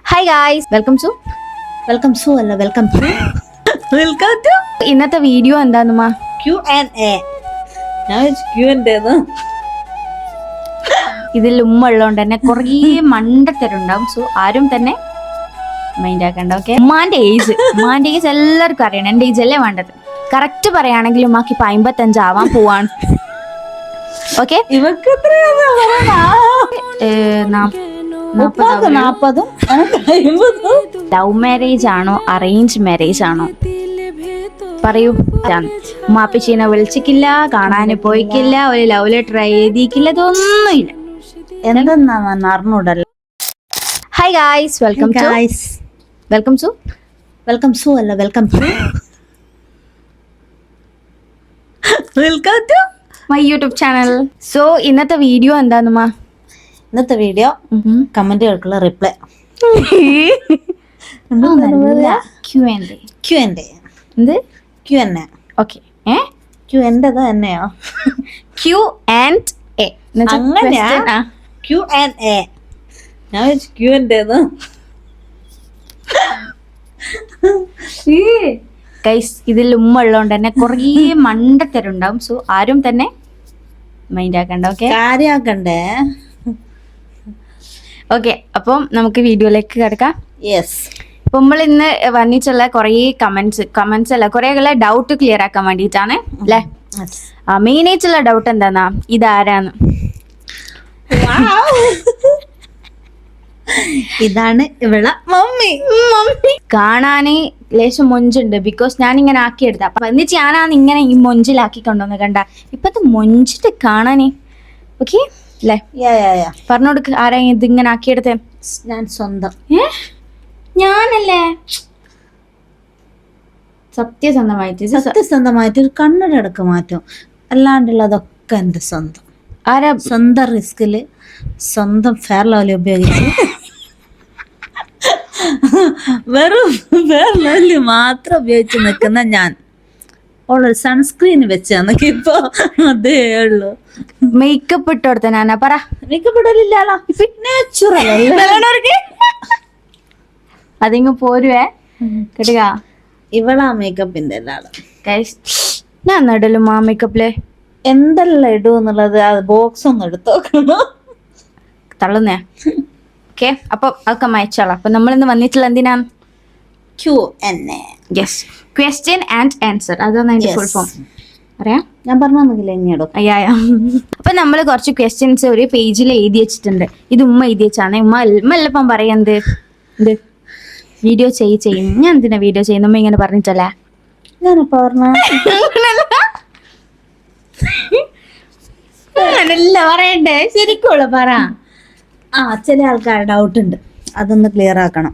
Hi guys, welcome to ഇന്നത്തെ video എന്താന്നുമ്മ? Q&A. ഇതിൽ ഉമ്മ ഉള്ളതുകൊണ്ട് തന്നെ കുറേ മണ്ടത്തരുണ്ടാവും. സോ ആരും തന്നെ മൈൻഡ് ആക്കണ്ട. ഓക്കെ, ഉമ്മാന്റെ ഏജ് എല്ലാവർക്കും അറിയണം. എന്റെ ഏജ് അല്ലേ വേണ്ടത്. കറക്റ്റ് പറയുകയാണെങ്കിൽ ഉമ്മാക്ക് ഇപ്പൊ 55 ആവാൻ പോവാണ്. ഓക്കെ, ഇവക്ക് ലവ് മാരേജ് ആണോ അറേഞ്ച് മാരേജ് ആണോ? പറയൂ. ഉമ്മാപ്പിച്ചീനെ വിളിച്ചിട്ടില്ല, കാണാന് പോയിക്കില്ല, ഒരു ലവ് ലെറ്റർ എഴുതിക്കില്ല, ഇതൊന്നുമില്ല. എന്തെന്നാ അറിഞ്ഞൂടല്ലോ. Hi guys, welcome to my YouTube channel. So ഇന്നത്തെ വീഡിയോ എന്താന്നുമ്മ? ഇന്നത്തെ വീഡിയോ കമന്റുകൾക്കുള്ള റിപ്ലൈ. ഓക്കെ, തന്നെയോ? Q&A. അങ്ങനെയാ? Q&A. ഞാൻ Q&A. ഗൈസ്, ഇതിൽ ഉമ്മ ഉള്ളതുകൊണ്ട് തന്നെ കുറേ മണ്ടത്തരുണ്ടാവും. സോ ആരും തന്നെ മൈൻഡ് ആക്കണ്ട. ഓക്കെ, കാര്യാക്കണ്ടേ? ഓക്കെ, അപ്പം നമുക്ക് വീഡിയോയിലേക്ക് കിടക്കാം. യെസ്. ഇപ്പൊ നമ്മൾ ഇന്ന് വന്നിട്ടുള്ള കുറേ കമന്റ്സ് അല്ല, കുറേ ഡൗട്ട് ക്ലിയർ ആക്കാൻ വേണ്ടിയിട്ടാണ് അല്ലേ. മെയിൻ ആയിട്ടുള്ള ഡൗട്ട് എന്താന്നാ, ഇതാരാന്ന്? ഇതാണ് ഇവളെ മമ്മി. കാണാന് ലേശം മൊഞ്ചുണ്ട്. ബിക്കോസ് ഞാൻ ഇങ്ങനെ ആക്കിയെടുത്ത അപ്പൊ എന്നിട്ട് ഞാനാണ് ഇങ്ങനെ ഈ മൊഞ്ചിലാക്കി കൊണ്ടുവന്ന് കണ്ട. ഇപ്പത്തെ മൊഞ്ചിട്ട് കാണാനേ. ഓക്കെ അല്ലേ? പറഞ്ഞു കൊടുക്ക്, ആരാ ഇതിങ്ങനെ ആക്കിയെടുത്തേ? ഞാൻ സ്വന്തം. ഞാനല്ലേ? സത്യസന്ധമായിട്ട് ഒരു കണ്ണട അടക്കം മാറ്റും. അല്ലാണ്ടുള്ളതൊക്കെ എന്റെ സ്വന്തം. ആരാ? സ്വന്തം റിസ്കില് സ്വന്തം ഫെയർ ലവ്ലി ഉപയോഗിച്ച് വെറും ഫെയർ ലവ്ലി മാത്രം ഉപയോഗിച്ച് നിൽക്കുന്ന ഞാൻ. ഓളൊരു സൺസ്ക്രീൻ വെച്ചാന്നൊക്കെ ഇപ്പൊ അതേ ഉള്ളു. മേക്കപ്പ് ഇട്ട് കൊടുത്ത ഞാനാ? പറ. മേക്കപ്പ് ഇടലില്ലാലോ, നാച്ചുറൽ അതിങ്ങ് പോരുവേ കേട്ടുക. ഇവളാ മേക്കപ്പിന്റെ എല്ലാളും. ഞാൻ ഇടലും ആ മേക്കപ്പില് എന്തെല്ലാം ഇടുന്നുള്ളത് ആ ബോക്സ് ഒന്ന് എടുത്ത് നോക്കണം. തള്ളുന്നേ. ഓക്കെ, അപ്പൊ അതൊക്കെ അയച്ചോളാം. അപ്പൊ നമ്മളിന്ന് വന്നിട്ടുള്ള എന്തിനാണ്? Q&A. Yes, question and answer. അതാണ് അതിന്റെ ഫുൾ ഫോം. അറിയാം, ഞാൻ പറഞ്ഞില്ല ഇനിയോടോ. അപ്പൊ നമ്മള് കുറച്ച് ക്വസ്റ്റ്യൻസ് ഒരു പേജിൽ എഴുതി വെച്ചിട്ടുണ്ട്. ഇത് ഉമ്മ എഴുതി വെച്ചാണ്. ഉമ്മ എല്ലപ്പം പറയുന്നത് എന്ത് വീഡിയോ ചെയ്യും. ഞാൻ എന്തിനാ വീഡിയോ ചെയ്യുന്ന? ഉമ്മ ഇങ്ങനെ പറഞ്ഞിട്ടല്ലേ ഞാനിപ്പോ പറഞ്ഞ പറയണ്ടേ? ശരിക്കുള്ള പറ. ചില ആൾക്കാർ ഡൗട്ട് ഉണ്ട്, അതൊന്ന് ക്ലിയർ ആക്കണം.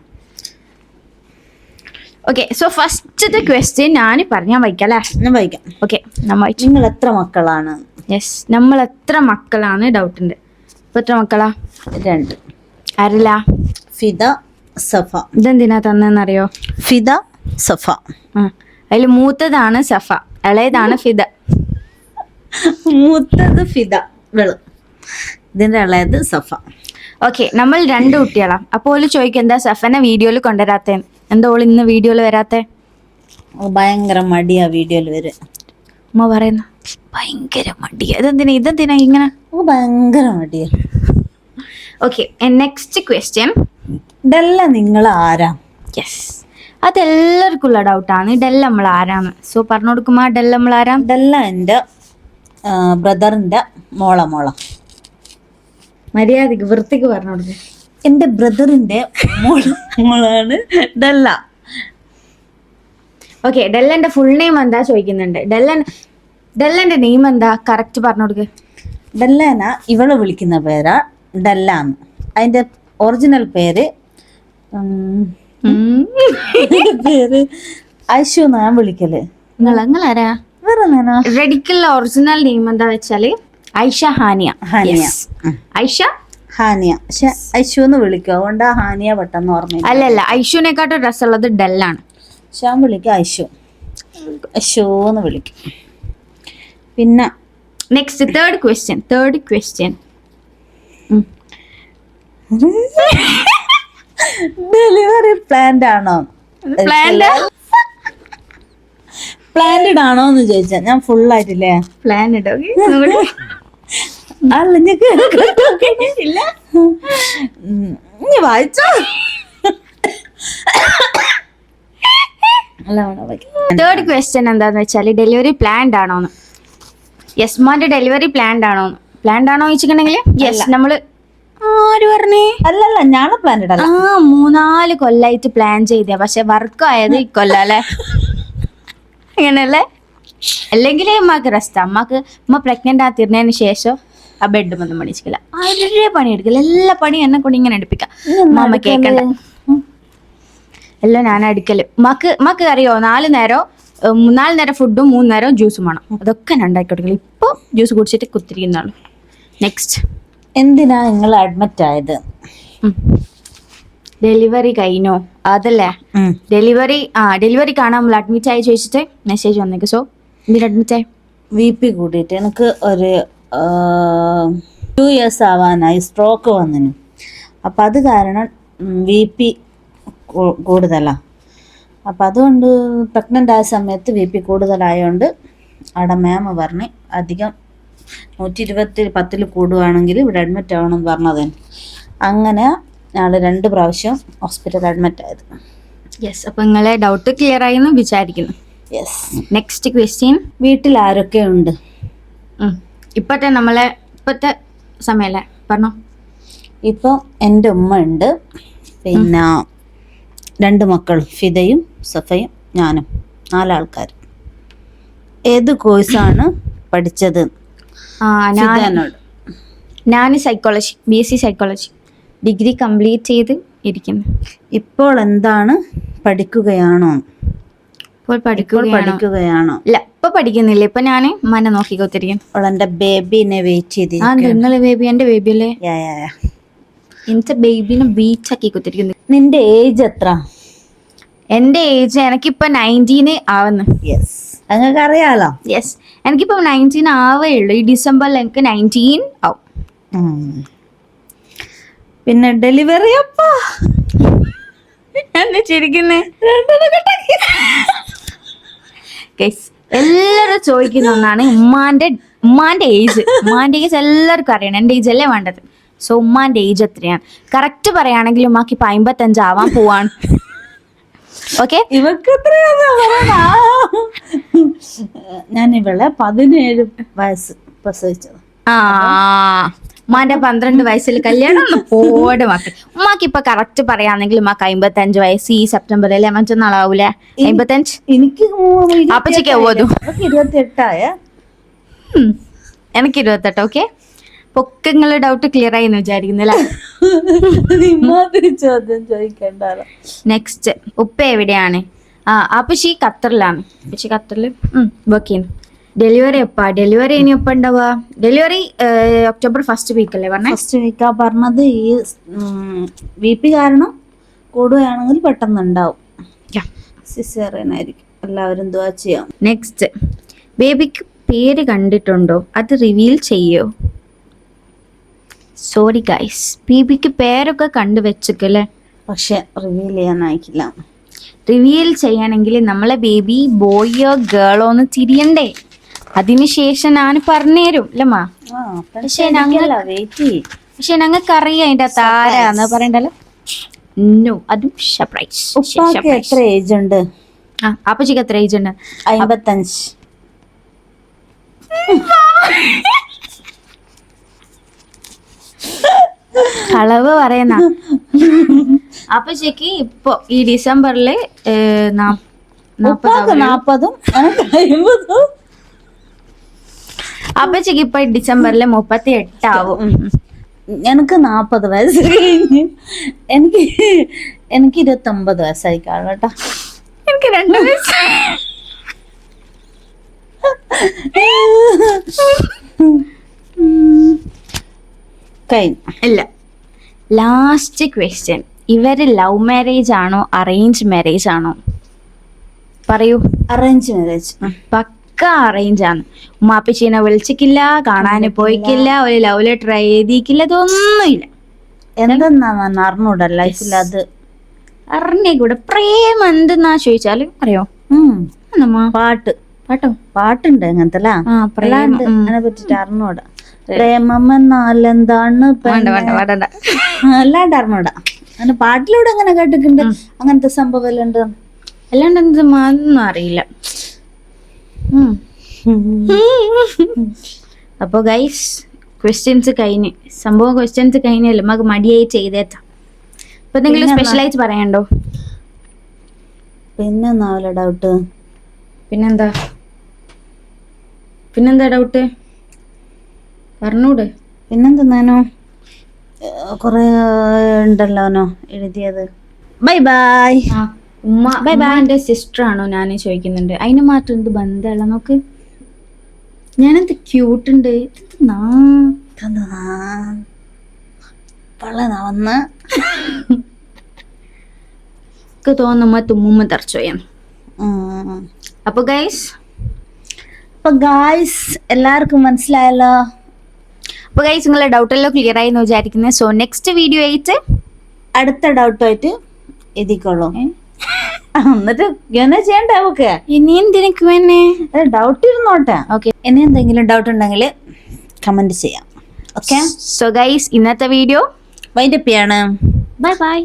ഓക്കെ, സോ ഫസ്റ്റത്തെ ക്വസ്റ്റ്യൻ ഞാൻ വായിക്കല്ലേ? ഞാൻ വായിക്കാം. ഓക്കെ, നിങ്ങൾ എത്ര മക്കളാണ്? യെസ്, നമ്മൾ എത്ര മക്കളാണ് ഡൗട്ട് ഉണ്ട്. ഇപ്പൊ എത്ര മക്കളാ? 2. ആരല്ല? ഫിദ, സഫ. ഇതെന്തിനാ തന്നെന്നറിയോ? ഫിദ, സഫ. അതിൽ മൂത്തതാണ് സഫ, ഇളയതാണ് ഫിദ. മൂത്തത് ഫിദ, ഇതിന്റെ ഇളയത് സഫ. ഓക്കെ, നമ്മൾ 2 കുട്ടികളാ. അപ്പോൾ ചോദിക്കും എന്താ സഫനെ വീഡിയോയിൽ കൊണ്ടുവരാത്തേ? എന്താ ഓള് ഇന്ന് വീഡിയോയിൽ വരാത്തെ? ഭയങ്കര മടിയാ വീഡിയോയിൽ വരും. ഉമ്മ പറയുന്ന ഭയങ്കര മടിയാ. ഇതെന്തിനാ ഇങ്ങനെ? ഭയങ്കര മടിയാ. Okay, next question. ഡെല്ല നിങ്ങൾ ആരാ? യെസ്, അതെല്ലാവർക്കും ഉള്ള ഡൗട്ടാണ്. ഡെല്ല നമ്മൾ ആരാണ്? സോ പറഞ്ഞു കൊടുക്കുമ്പോ ഡെല്ല നമ്മൾ ആരാ? ഡെല്ല എൻ്റെ ബ്രദറിന്റെ മോള. മര്യാദക്ക് വൃത്തിക്ക് പറഞ്ഞു കൊടുക്കുക. എൻ്റെ ബ്രദറിന്റെ മോളാണ് ഡെല്ല. ഓക്കെ, ഡെല്ലന്റെ ഫുൾ നെയിം എന്താ ചോദിക്കുന്നുണ്ട്. ഡെല്ലന്റെ നെയിം എന്താ? കറക്റ്റ് പറഞ്ഞു കൊടുക്കുക. ഡെല്ലേന ഇവള് വിളിക്കുന്ന പേരാ ഡെല്ലാന്ന്. അതിന്റെ ഒറിജിനൽ പേര് ഐഷു ഞാൻ വിളിക്കല്. നിങ്ങളാരാ? വേറെ റെഡിക്കുള്ള ഒറിജിനൽ നെയിം എന്താ വെച്ചാല് ഐഷ ഹാനിയ. ഐഷ ഹാനിയ. പക്ഷെ ഐഷു എന്ന് വിളിക്കും, അതുകൊണ്ട് ഹാനിയ പെട്ടെന്ന് ഓർമ്മ. അല്ലല്ല, ഐഷുവിനെക്കാട്ടും രസമുള്ളത് ഡെല്ലാണ്. ഞാൻ വിളിക്കും ഐഷു എന്ന് വിളിക്കും. പിന്നെ next third question delivery planned ആണോ? പ്ലാൻഡ് ആണോ എന്ന് ചോദിച്ചാ ഞാൻ ഫുൾ ആയിട്ടില്ലേ പ്ലാൻ ഇട്ടോ അല്ല ഇല്ല വായിച്ചോ. തേർഡ് ക്വസ്റ്റ്യൻ എന്താന്ന് വെച്ചാൽ ഡെലിവറി പ്ലാൻഡ് ആണോന്ന്. യെസ്, ഉമ്മാന്റെ ഡെലിവറി പ്ലാൻഡ് ആണോന്ന്. പ്ലാൻഡ് ആണോ ചോദിച്ചിട്ടുണ്ടെങ്കിൽ യെസ്. നമ്മള് ആര് പറഞ്ഞേ? അല്ലല്ല ഞാനും പ്ലാൻഡ് അല്ല. 3-4 കൊല്ലായിട്ട് പ്ലാൻ ചെയ്തേ, പക്ഷെ വർക്ക് ആയത് ഈ കൊല്ലല്ലേ. അങ്ങനല്ലേ? അല്ലെങ്കിൽ ഉമ്മക്ക് റെസ്റ്റ്. ഉമ്മ പ്രഗ്നന്റ് ആത്തിരുന്നതിന് ശേഷം ആ ബെഡ് ഒന്നും പണിച്ചില്ല. ആരുടെ പണി എടുക്കില്ല, എല്ലാ പണിയും എന്നെ കൊണ്ട് ഇങ്ങനെ എടുപ്പിക്കാം. ഉമ്മ കേക്കണ്ട, എല്ലാം ഞാൻ എടുക്കല്. ഉമ്മക്ക് അറിയോ 4 നേരം ഫുഡും 3 നേരം ജ്യൂസും വേണം. അതൊക്കെ ഞാൻ ഉണ്ടാക്കി കൊടുക്കില്ല. ഇപ്പൊ ജ്യൂസ് കുടിച്ചിട്ട് കുത്തിരിക്കുന്നതാണ്. നെക്സ്റ്റ്, എന്തിനാ നിങ്ങൾ അഡ്മിറ്റ് ആയത്? ഡെലിവറി കഴിഞ്ഞോ അതല്ലേ? ഡെലിവറി കാണാൻ നമ്മൾ അഡ്മിറ്റ് ആയി ചോദിച്ചിട്ട് മെസ്സേജ് വന്നേക്ക്. സോ എന്തിനാ അഡ്മിറ്റ് ആയി? BP കൂടിയിട്ട് എനിക്ക് ഒരു 2 years ആവാനായി സ്ട്രോക്ക് വന്നിന്. അപ്പം അത് കാരണം BP കൂടുതലാണ്. അപ്പം അതുകൊണ്ട് പ്രഗ്നൻ്റ് ആയ സമയത്ത് BP കൂടുതലായതുകൊണ്ട് അവിടെ മാം പറഞ്ഞ് അധികം 120-10 കൂടുകയാണെങ്കിൽ ഇവിടെ അഡ്മിറ്റ് ആവണം എന്ന് പറഞ്ഞത്. അങ്ങനെ ഞങ്ങൾ 2 പ്രാവശ്യം ഹോസ്പിറ്റലിൽ അഡ്മിറ്റ് ആയത്. യെസ്, അപ്പം നിങ്ങളെ ഡൗട്ട് ക്ലിയർ ആയി എന്ന് വിചാരിക്കുന്നു. യെസ്. നെക്സ്റ്റ് ക്വസ്റ്റ്യൻ, വീട്ടിൽ ആരൊക്കെ ഉണ്ട്? ഇപ്പോഴത്തെ സമയല്ലേ പറഞ്ഞോ. ഇപ്പോൾ എൻ്റെ ഉമ്മ ഉണ്ട്, പിന്നെ 2 മക്കൾ ഫിദയും സഫയും ഞാനും, 4 ആൾക്കാർ. ഏത് കോഴ്സാണ് പഠിച്ചത്? ഞാൻ psychology, BSc psychology degree complete ചെയ്ത് ഇരിക്കുന്നു. ഇപ്പോൾ എന്താണ് പഠിക്കുകയാണോ? ഇപ്പോൾ പഠിക്കുകയാണോ? ഇല്ല, ഇപ്പൊ പഠിക്കുന്നില്ല. ഇപ്പൊ ഞാൻ മന നോക്കി കൊത്തിരിക്കുന്നു. അവളെന്റെ ബേബിനെ വെയിറ്റ് ചെയ്ത്. നിങ്ങളെ ബേബി എന്റെ ബേബി അല്ലേ? എന്റെ ബേബിനെ വെയിറ്റ് ആക്കി കൊത്തിരിക്കുന്നു. നിന്റെ ഏജ് എത്ര? എന്റെ ഏജ് എനിക്കിപ്പോ 19 ആവുന്നു. യെസ്, നിങ്ങൾക്ക് അറിയാലോ. യെസ്, എനിക്കിപ്പോ 19 ആവേ ഉള്ളൂ. ഈ ഡിസംബറിൽ എനിക്ക് 19 ആവും. പിന്നെ ഡെലിവറി അപ്പാ എന്താ ചിരിക്കുന്നേ? എല്ലാരും ചോദിക്കുന്ന ഒന്നാണ് ഉമ്മാന്റെ ഏജ്. ഉമ്മാന്റെ ഏജ് എല്ലാവർക്കും അറിയണം. എന്റെ ഏജ് അല്ലേ വേണ്ടത്. സോ ഉമ്മാന്റെ ഏജ് എത്രയാണ്? കറക്റ്റ് പറയുകയാണെങ്കിൽ ഉമ്മാക്ക് ഇപ്പൊ 55 ആവാൻ പോവാണ്. ഓക്കെ, ഇവക്ക് ഞാൻ ഇവളെ 17 വയസ്സ് പ്രസവിച്ചത്. ഉമ്മാന്റെ 12 വയസ്സിൽ കല്യാണം പോട് മക്കൾ. ഉമ്മാക്ക് ഇപ്പൊ കറക്റ്റ് പറയാണെങ്കിൽ ഉമ്മാക്ക് 55 വയസ്സ് ഈ സെപ്റ്റംബറിലെ മറ്റന്നാളാവൂലേ? 55. എനിക്ക് അപ്പച്ചക്ക് 28 എനിക്ക് 28. ഓക്കെ, പൊക്കെ നിങ്ങളെ ഡൗട്ട് ക്ലിയർ ആയി എന്ന് വിചാരിക്കുന്നില്ല. ചോദ്യം ചോദിക്കണ്ടല്ലോ. നെക്സ്റ്റ്, ഉപ്പ എവിടെയാണ്? അപ്പച്ചി ഖത്തറിലാണ്. അപ്പച്ചി ഖത്തറിൽ വർക്ക് ചെയ്യുന്നു. ഡെലിവറി എപ്പാ? ഡെലിവറി ഇനി എപ്പ ഉണ്ടാവുക? ഡെലിവറി ഒക്ടോബർ 1st വീക്ക് അല്ലേ പറഞ്ഞത്? 1st വീക്കാ പറഞ്ഞത്. ഈ BP കാരണം കൂടുകയാണെങ്കിൽ പെട്ടെന്ന് ഉണ്ടാവും. സിസേറിയൻ ആയിരിക്കും. എല്ലാവരും ദുആ ചെയ്യാം. നെക്സ്റ്റ്, ബേബിക്ക് പേര് കണ്ടിട്ടുണ്ടോ? അത് റിവീൽ ചെയ്യോ? സോറി ഗൈസ്, ബേബിക്ക് പേരൊക്കെ കണ്ടു വെച്ചല്ലേ, പക്ഷെ റിവീൽ ചെയ്യാനായിട്ടില്ല. റിവീൽ ചെയ്യണമെങ്കിൽ നമ്മളെ ബേബി ബോയോ ഗേളോ എന്ന് തിരിയണ്ടേ. അതിനുശേഷം ഞാൻ പറഞ്ഞുതരും അല്ലമ്മ. പക്ഷെ ഞങ്ങൾക്ക് അറിയാം അതിന്റെ താരാന്ന് പറയണ്ടല്ലോ. നോ, അതും സർപ്രൈസ്. ഉപ്പാക്ക് എത്ര ഏജ് ഉണ്ട്? അപ്പച്ചിക്ക് എത്ര ഏജ് ഉണ്ട്? 55. കളവ് പറയുന്ന. അപ്പച്ചിക്ക് ഇപ്പൊ ഈ ഡിസംബറില് 40. അപ്പച്ചിക്ക് ഇപ്പൊ ഡിസംബറിൽ 38 ആവും. എനിക്ക് 40 വയസ്സ് കഴിഞ്ഞ്. എനിക്ക് 29 വയസ്സായി കാണും കേട്ടോ. എനിക്ക് 2 വയസ്സ് ഇല്ല. ലാസ്റ്റ് ക്വസ്റ്റ്യൻ, ഇവര് ലവ് മാരേജ് ആണോ അറേഞ്ച് മാരേജ് ആണോ? പറയൂ. Arrange marriage. പക്ക അറേഞ്ച് ആണ്. ഉമ്മാപ്പച്ചീനെ വിളിച്ചിട്ടില്ല, കാണാൻ പോയിക്കില്ല, ഒരു ലവ് ലെറ്റർ എഴുതിയിക്കില്ല, ഇതൊന്നുമില്ല. എന്തെന്നാന്ന് അറിഞ്ഞൂടാ ലൈഫിൽ അത്. അറിഞ്ഞേക്കൂടെ പ്രേമം എന്തെന്നാ ചോദിച്ചാല് അറിയോ? എന്നമ്മാ പാട്ട് പാട്ടോ പാട്ടുണ്ട് അങ്ങനത്തെ ആ പ്രേമം അതിനെ പറ്റിട്ട് അറിഞ്ഞൂടാ. പ്രേമം എന്നാൽ എന്താണ് വേണ്ട വേണ്ട വേണ്ട അല്ലാണ്ട് അറിഞ്ഞൂടാ. അങ്ങനെ പാട്ടിലൂടെ അങ്ങനെ കേട്ടിട്ടുണ്ട് അങ്ങനത്തെ സംഭവം എല്ലാം ഉണ്ട്. അല്ലാണ്ട് എന്തൊന്നും അറിയില്ല. അപ്പൊ ഗൈസ് ക്വസ്റ്റ്യൻസ് കഴിഞ്ഞ് സംഭവം ക്വസ്റ്റ്യൻസ് കഴിഞ്ഞല്ലേ നമുക്ക് മടിയായി ചെയ്തേത്താം. ഇപ്പൊ എന്തെങ്കിലും സ്പെഷ്യലായിട്ട് പറയാണ്ടോ? പിന്നെ ഒന്നാവില്ല ഡൗട്ട്. പിന്നെന്താ ഡൗട്ട് പറഞ്ഞൂടെ? പിന്നെന്താനോ കൊറേ ഉണ്ടല്ലോനോ എഴുതിയത്. Bye bye. ഉമ്മ എന്റെ സിസ്റ്റർ ആണോ ഞാൻ ചോദിക്കുന്നുണ്ട്. അതിന് മാത്രം എന്ത് ബന്ധമുള്ള നോക്ക്. ഞാനെന്ത് ക്യൂട്ടുണ്ട്. വന്ന് തോന്നുമ്പോ തുമ്മുമ്മ തറച്ചോയാണ്. അപ്പൊ ഗൈസ് എല്ലാവർക്കും മനസ്സിലായല്ലോ. അപ്പൊ ഗൈസ് നിങ്ങളെ ഡൗട്ട് എല്ലാം ക്ലിയർ ആയി എന്ന് വിചാരിക്കുന്നത്. സോ നെക്സ്റ്റ് വീഡിയോ ആയിട്ട് അടുത്ത ഡൗട്ടുമായിട്ട് എഴുതിക്കോളൂ. എന്നിട്ട് ഇങ്ങനെ ചെയ്യണ്ടേ നമുക്ക്? ഇനി എന്തിനൊക്കെ വേണേ ഡൗട്ട് ഇരുന്നോട്ടെ. ഓക്കെ, ഇനി എന്തെങ്കിലും ഡൗട്ട് ഉണ്ടെങ്കിൽ കമന്റ് ചെയ്യാം. ഓക്കെ, സോ ഗൈസ് ഇന്നത്തെ വീഡിയോ വൈൻഡപ്പ് ചെയ്യാണ്. Bye bye.